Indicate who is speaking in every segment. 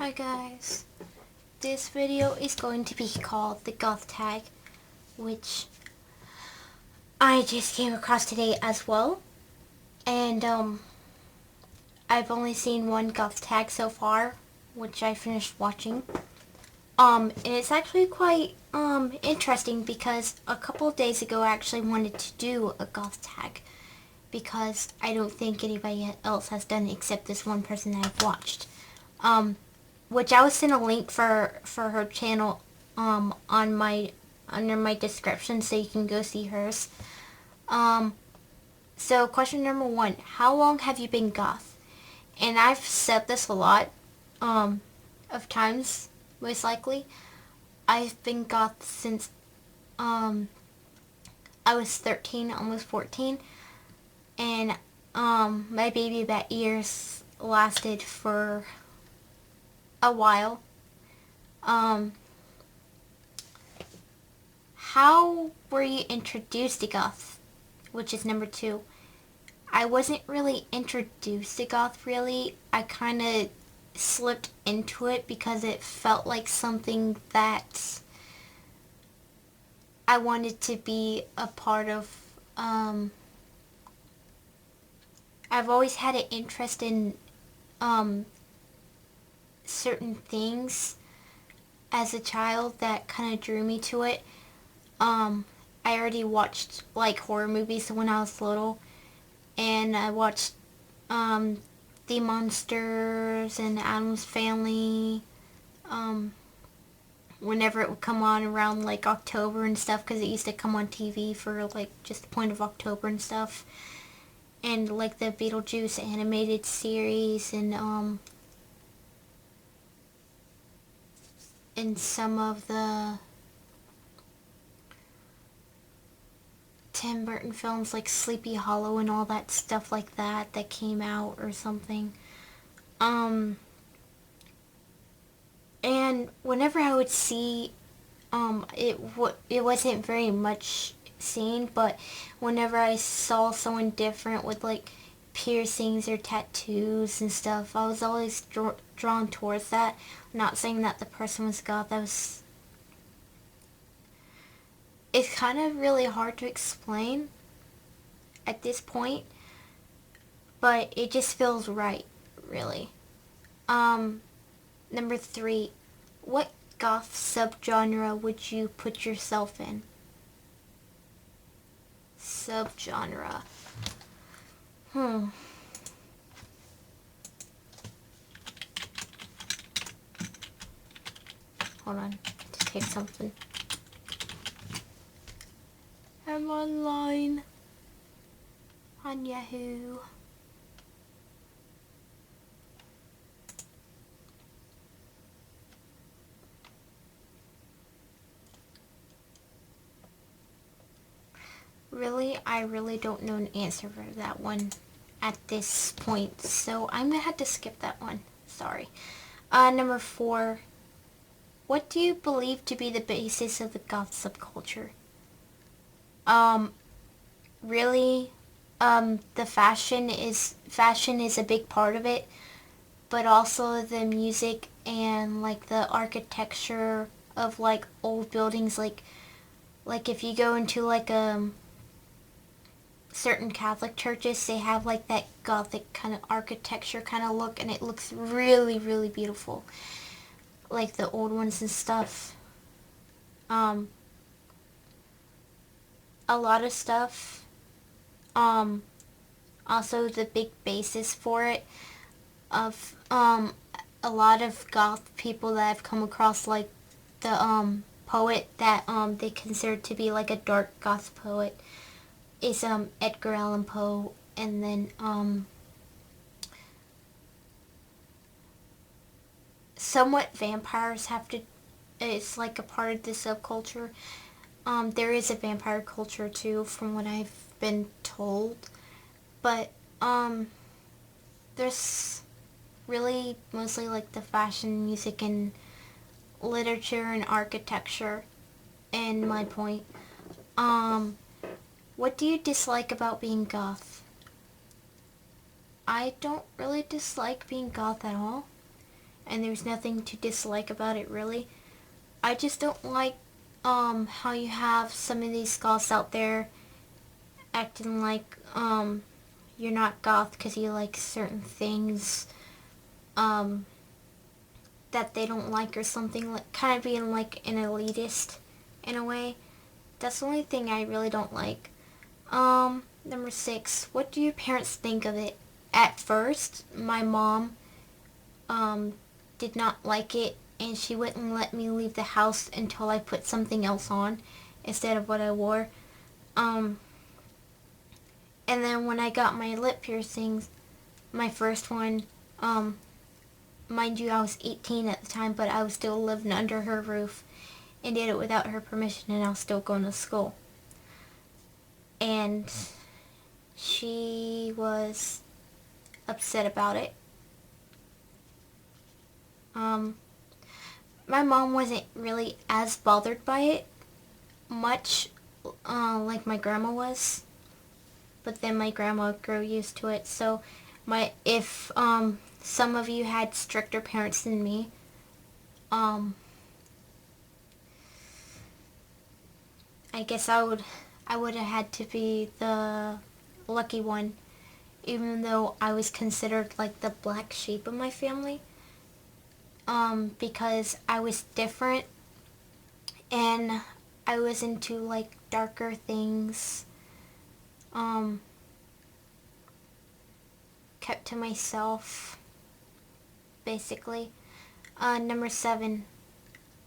Speaker 1: Hi guys, this video is going to be called the GOTH TAG, which I just came across today as well, and I've only seen one GOTH TAG so far, which I finished watching. And it's actually quite interesting because a couple of days ago I actually wanted to do a GOTH TAG because I don't think anybody else has done it except this one person that I've watched. Which I will send a link for her channel under my description so you can go see hers. So question number 1, how long have you been goth? And I've said this a lot of times, most likely. I've been goth since I was 13, almost 14, and my baby bat years lasted for a while. How were you introduced to goth? Which is number 2. I wasn't really introduced to goth, really. I kind of slipped into it because it felt like something that I wanted to be a part of. I've always had an interest in certain things as a child that kind of drew me to it. I already watched like horror movies when I was little, and I watched The Monsters and Addams Family whenever it would come on around like October and stuff, because it used to come on TV for like just the point of October and stuff, and like the Beetlejuice animated series and some of the Tim Burton films like Sleepy Hollow and all that stuff like that came out or something. And whenever I would see, it wasn't very much seen, but whenever I saw someone different with like piercings or tattoos and stuff, I was always drawn towards that. I'm not saying that the person was goth. It's kind of really hard to explain at this point, but it just feels right, really. Number 3, what goth subgenre would you put yourself in? Subgenre. Hold on, just take something. I'm online on Yahoo. Really, I really don't know an answer for that one at this point, so I'm gonna have to skip that one. Sorry. Number 4, what do you believe to be the basis of the goth subculture? Really, the fashion is a big part of it, but also the music and like the architecture of like old buildings, like if you go into like certain Catholic churches, they have like that Gothic kind of architecture kind of look, and it looks really, really beautiful, like the old ones and stuff. A lot of stuff. Also the big basis for it of a lot of goth people that I've come across, like the poet that they consider to be like a dark goth poet is Edgar Allan Poe, and then somewhat vampires it's like a part of the subculture. There is a vampire culture too, from what I've been told, but there's really mostly like the fashion, music, and literature and architecture, and my point. What do you dislike about being goth? I don't really dislike being goth at all. and there's nothing to dislike about it really. I just don't like how you have some of these goths out there acting like you're not goth because you like certain things that they don't like or something, like kind of being like an elitist in a way. That's the only thing I really don't like. Number 6, what do your parents think of it? At first, my mom did not like it, and she wouldn't let me leave the house until I put something else on instead of what I wore. And then when I got my lip piercings, my first one, mind you, I was 18 at the time, but I was still living under her roof and did it without her permission, and I was still going to school. And she was upset about it. My mom wasn't really as bothered by it much like my grandma was, but then my grandma grew used to it. So if some of you had stricter parents than me, I guess I would have had to be the lucky one, even though I was considered like the black sheep of my family, because I was different and I was into like darker things, kept to myself basically. Number 7,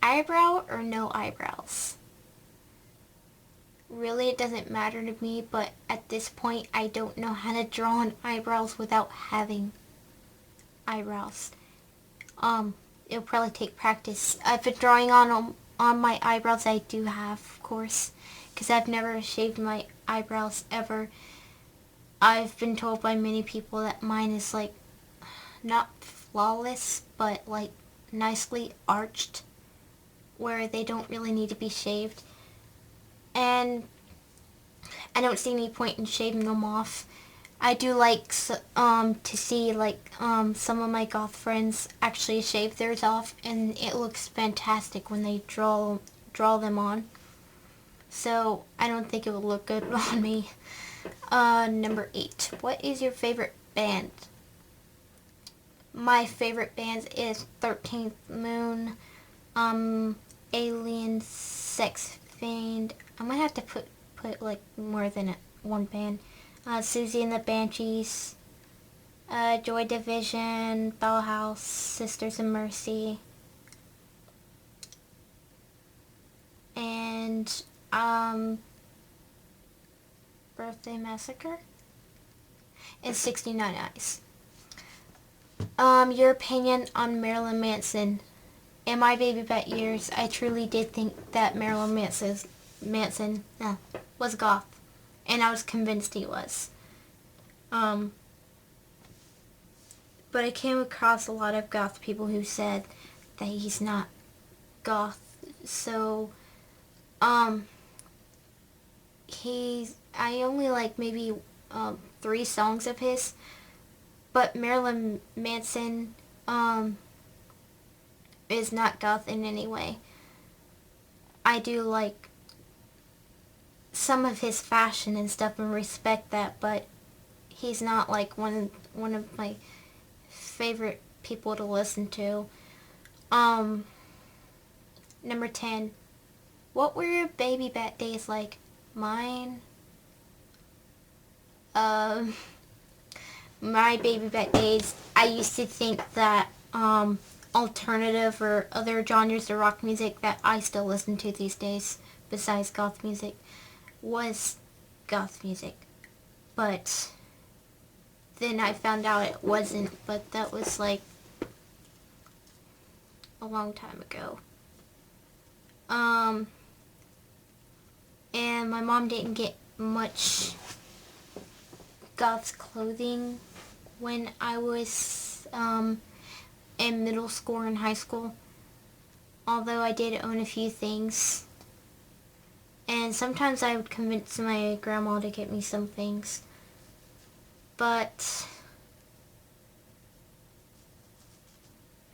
Speaker 1: eyebrow or no eyebrows? Really, it doesn't matter to me, but at this point I don't know how to draw on eyebrows without having eyebrows. It'll probably take practice. I've been drawing on my eyebrows. I do have, of course, because I've never shaved my eyebrows ever. I've been told by many people that mine is like not flawless, but like nicely arched, where they don't really need to be shaved. And I don't see any point in shaving them off. I do like to see like some of my goth friends actually shave theirs off, and it looks fantastic when they draw them on. So I don't think it would look good on me. Number 8, what is your favorite band? My favorite band is 13th Moon, Alien, Sex Fiend. I'm gonna have to put like more than one band. Susie and the Banshees, Joy Division, Bauhaus, Sisters of Mercy, and Birthday Massacre, and 69 Eyes. Your opinion on Marilyn Manson? In my baby bat years, I truly did think that Marilyn Manson was goth, and I was convinced he was. But I came across a lot of goth people who said that he's not goth. So, I only like maybe 3 songs of his, but Marilyn Manson is not goth in any way. I do like some of his fashion and stuff and respect that, but he's not like one of my favorite people to listen to. Number 10, what were your baby bat days like? Mine, my baby bat days, I used to think that alternative or other genres of rock music that I still listen to these days, besides goth music, was goth music. But then I found out it wasn't, but that was like a long time ago. And my mom didn't get much goth clothing when I was in middle school and high school, although I did own a few things. And sometimes I would convince my grandma to get me some things. But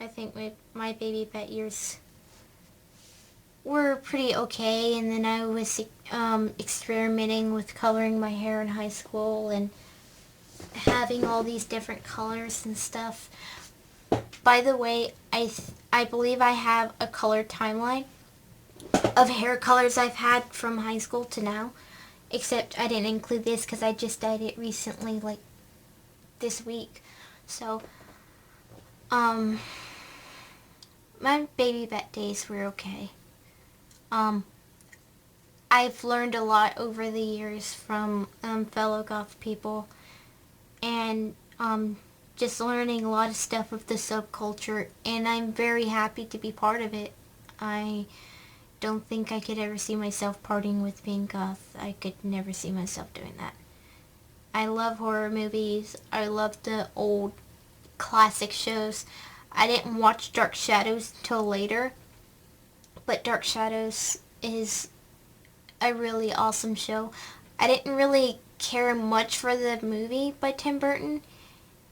Speaker 1: I I think my baby pet years were pretty okay, and then I was experimenting with coloring my hair in high school and having all these different colors and stuff. By the way, I believe I have a color timeline of hair colors I've had from high school to now, except I didn't include this because I just dyed it recently, like this week. So, my baby pet days were okay. I've learned a lot over the years from fellow goth people, and just learning a lot of stuff of the subculture, and I'm very happy to be part of it. I don't think I could ever see myself parting with being goth. I could never see myself doing that. I love horror movies. I love the old classic shows. I didn't watch Dark Shadows until later, but Dark Shadows is a really awesome show. I didn't really care much for the movie by Tim Burton,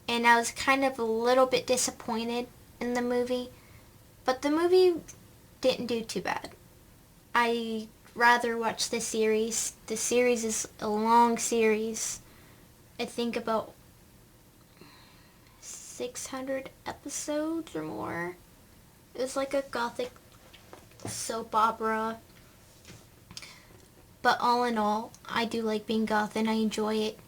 Speaker 1: and I was kind of a little bit disappointed in the movie, but the movie didn't do too bad. I rather watch the series. The series is a long series. I think about 600 episodes or more. It was like a gothic soap opera. But all in all, I do like being goth and I enjoy it.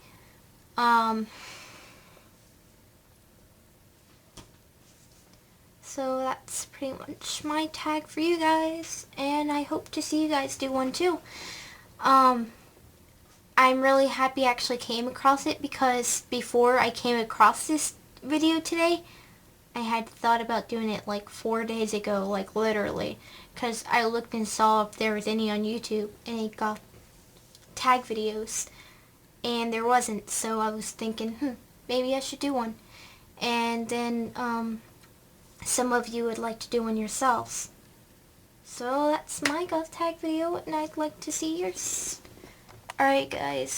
Speaker 1: So that's pretty much my tag for you guys, and I hope to see you guys do one too. I'm really happy I actually came across it, because before I came across this video today, I had thought about doing it like 4 days ago, like literally, because I looked and saw if there was any on YouTube, any goth tag videos, and there wasn't, so I was thinking, maybe I should do one. And then some of you would like to do one yourselves. So that's my goth tag video, and I'd like to see yours. Alright guys.